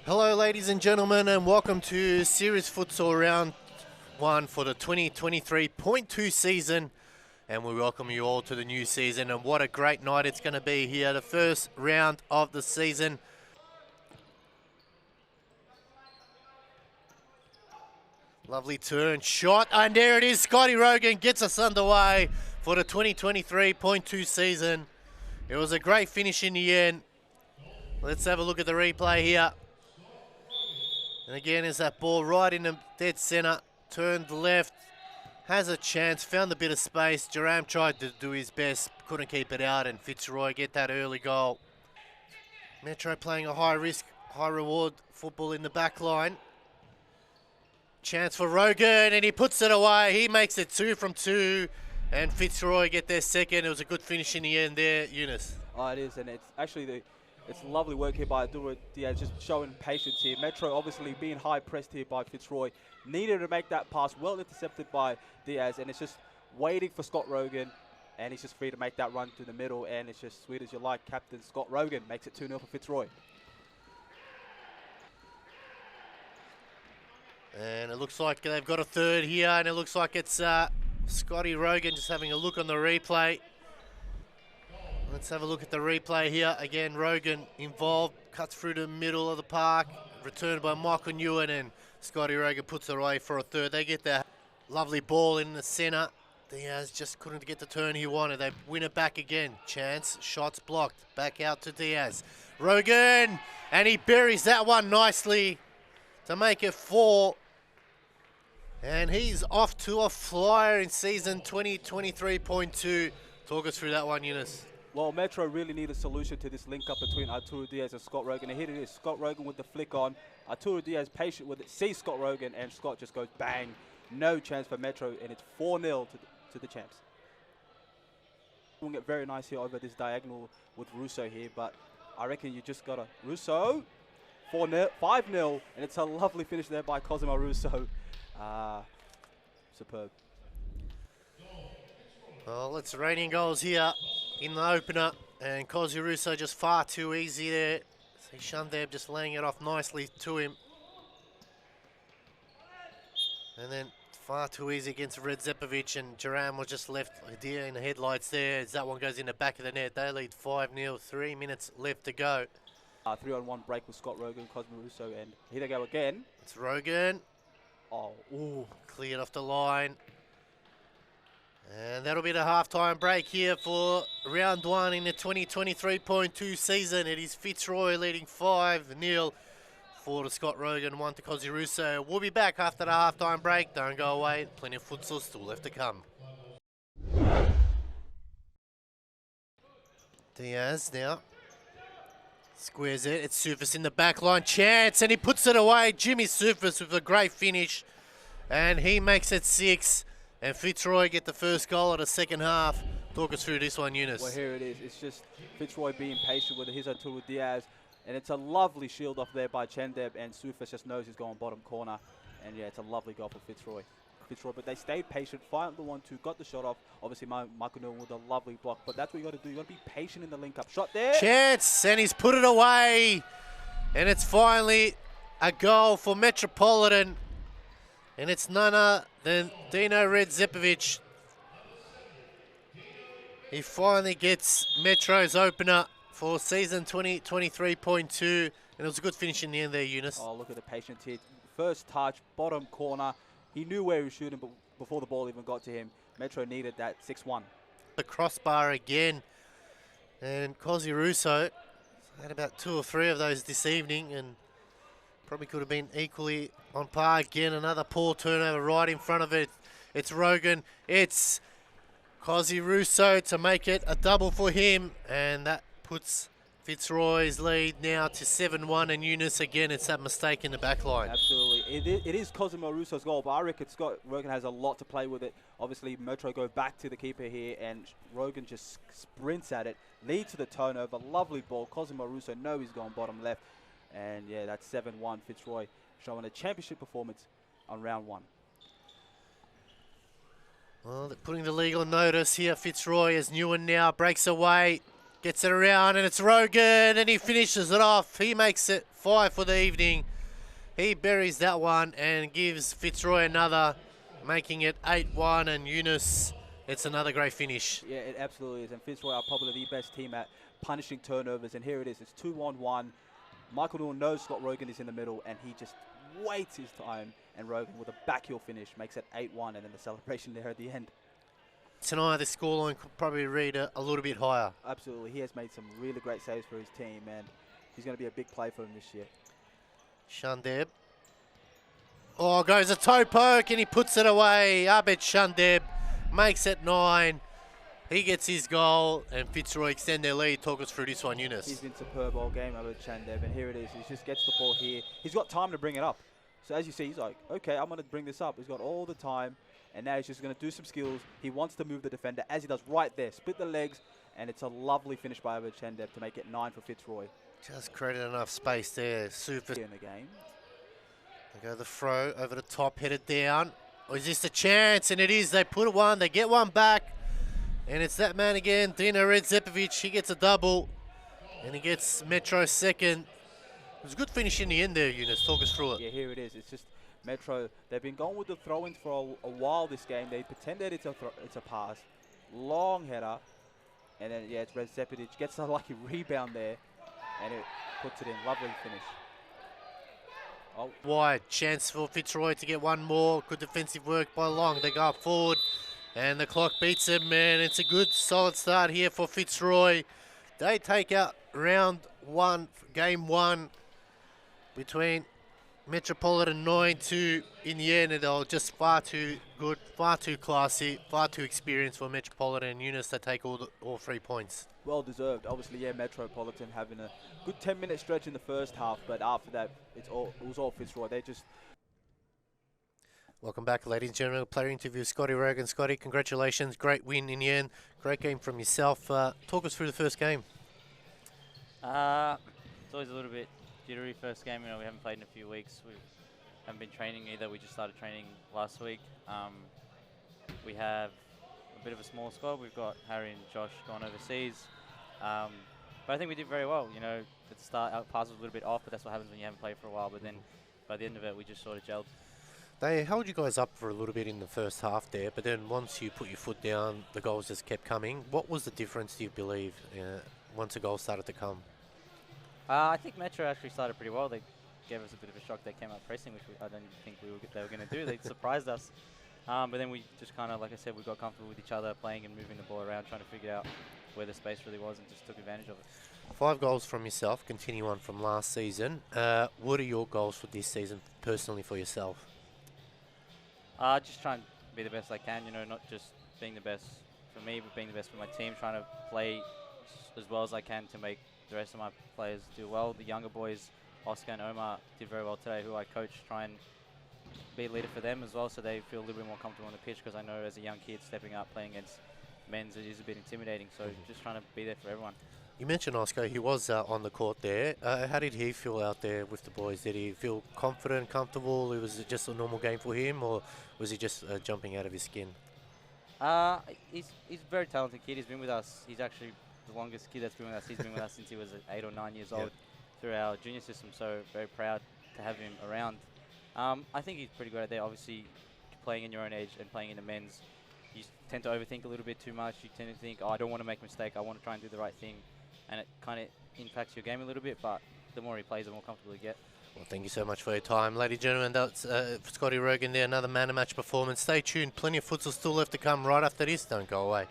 Hello ladies and gentlemen, and welcome to Series Futsal Round 1 for the 2023.2 season, and we welcome you all to the new season. And what a great night it's going to be here, the first round of the season. Lovely turn, shot, and there it is. Scotty Rogan gets us underway for the 2023.2 season. It was a great finish in the end. Let's have a look at the replay here. And again, is that ball right in the dead centre, turned left, has a chance, found a bit of space. Jerome tried to do his best, couldn't keep it out, and Fitzroy get that early goal. Metro playing a high risk, high reward football in the back line. Chance for Rogan, and he puts it away. He makes it 2 from 2, and Fitzroy get their second. It was a good finish in the end there, Eunice. Oh, it is, and it's actually it's lovely work here by Arturo Diaz, just showing patience here. Metro obviously being high pressed here by Fitzroy, needed to make that pass, well intercepted by Diaz, and it's just waiting for Scott Rogan, and he's just free to make that run to the middle, and it's just sweet as you like. Captain Scott Rogan makes it 2-0 for Fitzroy. And it looks like they've got a third here, and it looks like it's Scotty Rogan just having a look on the replay. Let's have a look at the replay here. Again, Rogan involved, cuts through the middle of the park, returned by Michael Newen, and Scotty Rogan puts it away for a third. They get that lovely ball in the centre. Diaz just couldn't get the turn he wanted. They win it back again. Chance, shots blocked. Back out to Diaz. Rogan, and he buries that one nicely to make it 4. And he's off to a flyer in season 2023.2. Talk us through that one, Eunice. Well, Metro really need a solution to this link-up between Arturo Diaz and Scott Rogan. And here it is, Scott Rogan with the flick on. Arturo Diaz patient with it, sees Scott Rogan, and Scott just goes bang. No chance for Metro, and it's 4-0 to the champs. We'll get very nice here over this diagonal with Russo here, but I reckon you just got to Russo. 5-0, and it's a lovely finish there by Cosimo Russo. Superb. Well, it's raining goals here in the opener, and Cosimo Russo just far too easy there. See Shundeb just laying it off nicely to him. And then far too easy against Red Zepovic, and Jerome was just left a deer in the headlights there as that one goes in the back of the net. They lead 5-0, 3 minutes left to go. 3-on-1 break with Scott Rogan, Cosimo Russo, and here they go again. It's Rogan. Oh, ooh. Cleared off the line. And that'll be the halftime break here for round 1 in the 2023.2 season. It is Fitzroy leading 5-0 for the Scott Rogan, 1 to Cosimo Russo. We'll be back after the halftime break. Don't go away. Plenty of futsal still left to come. Diaz now. Squares it. It's Surface in the back line. Chance, and he puts it away. Jimmy Surface with a great finish. And he makes it 6. And Fitzroy get the first goal of the second half. Talk us through this one, Eunice. Well, here it is. It's just Fitzroy being patient with his Arturo Diaz. And it's a lovely shield off there by Chendeb. And Surface just knows he's going bottom corner. And yeah, it's a lovely goal for Fitzroy. But they stayed patient, found the 1-2, got the shot off. Obviously, Michael Newen with a lovely block. But that's what you got to do. You got to be patient in the link-up. Shot there. Chance, and he's put it away. And it's finally a goal for Metropolitan. And it's none other than Dino Red Zepovic. He finally gets Metro's opener for season 2023.2. And it was a good finish in the end there, Eunice. Oh, look at the patience here. First touch, bottom corner. He knew where he was shooting but before the ball even got to him. Metro needed that 6-1. The crossbar again. And Cosimo Russo had about 2 or 3 of those this evening, and probably could have been equally on par. Again, another poor turnover right in front of it. It's Rogan. It's Cosimo Russo to make it a double for him. And that puts Fitzroy's lead now to 7-1. And Eunice, again, it's that mistake in the back line. Absolutely. It is Cosimo Russo's goal, but I reckon Scott Rogan has a lot to play with it. Obviously, Metro go back to the keeper here, and Rogan just sprints at it, leads to the turnover. Lovely ball. Cosimo Russo knows he's going bottom left. And yeah, that's 7-1. Fitzroy showing a championship performance on round 1. Well, they're putting the league on notice here. Fitzroy as Newen now breaks away, gets it around, and it's Rogan, and he finishes it off. He makes it 5 for the evening. He buries that one and gives Fitzroy another, making it 8-1, and Eunice, it's another great finish. Yeah, it absolutely is. And Fitzroy are probably the best team at punishing turnovers. And here it is. It's 2-on-1. Michael Newell knows Scott Rogan is in the middle, and he just waits his time. And Rogan, with a backheel finish, makes it 8-1, and then the celebration there at the end. Tonight, the scoreline could probably read a little bit higher. Absolutely. He has made some really great saves for his team, and he's going to be a big play for him this year. Shandeb. Oh, goes a toe poke, and he puts it away. Abed Shandeb makes it 9. He gets his goal, and Fitzroy extend their lead. Talk us through this one, Eunice. He's been superb all game, Abed Shandeb, and here it is. He just gets the ball here. He's got time to bring it up. So as you see, he's like, okay, I'm going to bring this up. He's got all the time, and now he's just going to do some skills. He wants to move the defender, as he does right there. Split the legs, and it's a lovely finish by Abed Shandeb to make it 9 for Fitzroy. Just created enough space there. Super. In the game. They go the throw over the top, headed down. Or is this a chance? And it is. They put one. They get one back. And it's that man again, Dino Redzepovic. He gets a double. And he gets Metro second. It was a good finish in the end there, Eunice. Talk us through it. Yeah, here it is. It's just Metro. They've been going with the throw-ins for a while this game. They pretend that it's a pass. Long header. And then, yeah, it's Redzepovic. Gets a lucky rebound there. And it puts it in. Lovely finish. Oh. Wide chance for Fitzroy to get one more. Good defensive work by Long. They go up forward, and the clock beats them, man. It's a good, solid start here for Fitzroy. They take out round 1, game 1, between Metropolitan 9-2 in the end. They were just far too good, far too classy, far too experienced for Metropolitan and Eunice to take all 3 points. Well deserved. Obviously, yeah, Metropolitan having a good 10-minute stretch in the first half, but after that, it was all Fitzroy. They just... Welcome back, ladies and gentlemen. Player interview, Scotty Rogan. Scotty, congratulations. Great win in the end. Great game from yourself. Talk us through the first game. It's always a little bit jittery first game. You know, we haven't played in a few weeks. We haven't been training either. We just started training last week. We have a bit of a small squad. We've got Harry and Josh gone overseas. But I think we did very well. You know, at the start, our pass was a little bit off, but that's what happens when you haven't played for a while. But then by the end of it, we just sort of gelled. They held you guys up for a little bit in the first half there, but then once you put your foot down, the goals just kept coming. What was the difference, do you believe, once the goals started to come? I think Metro actually started pretty well. They gave us a bit of a shock. They came out pressing, which I don't think they were going to do. They surprised us. But then we just kind of, like I said, we got comfortable with each other, playing and moving the ball around, trying to figure out where the space really was, and just took advantage of it. 5 goals from yourself, continue on from last season. What are your goals for this season, personally for yourself? Just trying to be the best I can, you know, not just being the best for me, but being the best for my team, trying to play as well as I can to make the rest of my players do well. The younger boys, Oscar and Omar, did very well today, who I coach, try and be a leader for them as well, so they feel a little bit more comfortable on the pitch, because I know as a young kid stepping up playing against men's, it is a bit intimidating, so just trying to be there for everyone. You mentioned Oscar, he was on the court there. How did he feel out there with the boys? Did he feel confident, comfortable? Was it just a normal game for him, or was he just jumping out of his skin? He's a very talented kid. He's been with us. He's actually the longest kid that's been with us. He's been with us since he was 8 or 9 years old through our junior system, so very proud to have him around. I think he's pretty good at that. Obviously, playing in your own age and playing in the men's, you tend to overthink a little bit too much. You tend to think, oh, I don't want to make a mistake. I want to try and do the right thing. And it kind of impacts your game a little bit, but the more he plays, the more comfortable he gets. Well, thank you so much for your time. Ladies and gentlemen, that's Scotty Rogan there, another man-of-match performance. Stay tuned, plenty of futsal still left to come right after this. Don't go away.